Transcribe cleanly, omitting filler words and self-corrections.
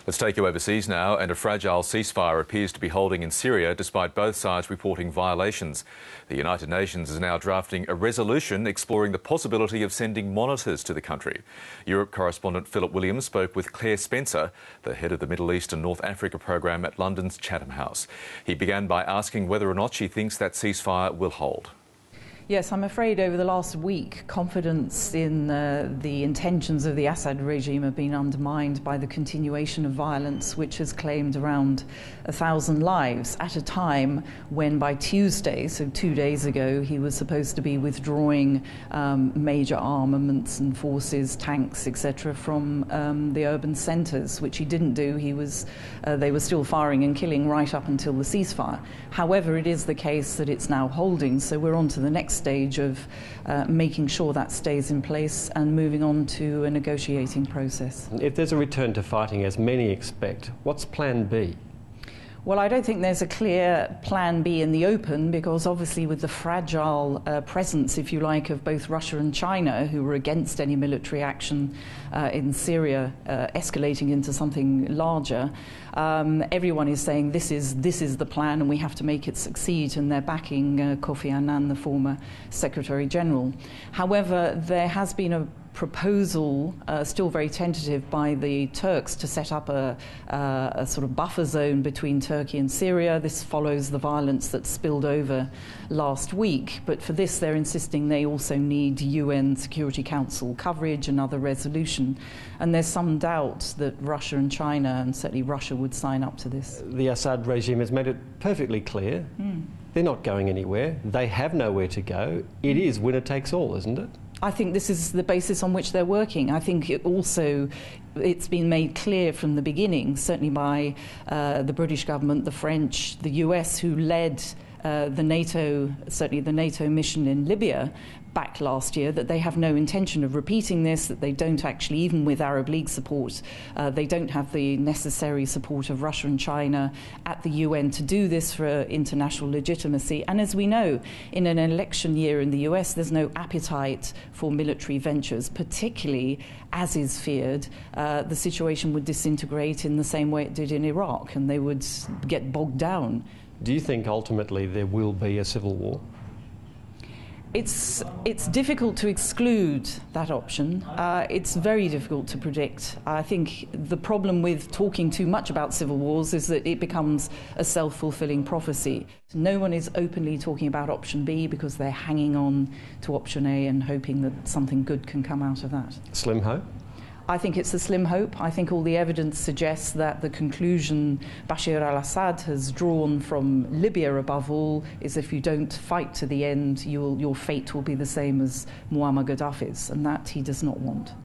Let's take you overseas now, and a fragile ceasefire appears to be holding in Syria despite both sides reporting violations. The United Nations is now drafting a resolution exploring the possibility of sending monitors to the country. Europe correspondent Philip Williams spoke with Claire Spencer, the head of the Middle East and North Africa programme at London's Chatham House. He began by asking whether or not she thinks that ceasefire will hold. Yes, I'm afraid over the last week, confidence in the intentions of the Assad regime have been undermined by the continuation of violence, which has claimed around 1,000 lives at a time when by Tuesday, so 2 days ago, he was supposed to be withdrawing major armaments and forces, tanks, etc., from the urban centres, which he didn't do. They were still firing and killing right up until the ceasefire. However, it is the case that it's now holding, so we're on to the next stage of making sure that stays in place and moving on to a negotiating process. If there's a return to fighting, as many expect, what's plan B? Well, I don't think there's a clear plan B in the open, because obviously with the fragile presence, if you like, of both Russia and China, who were against any military action in Syria escalating into something larger, everyone is saying this is the plan and we have to make it succeed, and they're backing Kofi Annan, the former Secretary General. However, there has been a proposal, still very tentative, by the Turks to set up a sort of buffer zone between Turkey and Syria. This follows the violence that spilled over last week, but for this they're insisting they also need UN Security Council coverage and other resolution, and there's some doubt that Russia and China, and certainly Russia, would sign up to this. The Assad regime has made it perfectly clear they're not going anywhere, they have nowhere to go. It is winner takes all, isn't it? I think this is the basis on which they're working. I think it's been made clear from the beginning, certainly by the British government, the French, the US, who led the NATO mission in Libya back last year, that they have no intention of repeating this, that they don't actually, even with Arab League support, they don't have the necessary support of Russia and China at the UN to do this for international legitimacy. And as we know, in an election year in the US, there's no appetite for military ventures, particularly, as is feared, the situation would disintegrate in the same way it did in Iraq, and they would get bogged down. Do you think ultimately there will be a civil war? It's difficult to exclude that option. It's very difficult to predict. I think the problem with talking too much about civil wars is that it becomes a self-fulfilling prophecy. No one is openly talking about option B because they're hanging on to option A and hoping that something good can come out of that. Slim hope? I think it's a slim hope. I think all the evidence suggests that the conclusion Bashar al-Assad has drawn from Libya, above all, is if you don't fight to the end, your fate will be the same as Muammar Gaddafi's, and that he does not want.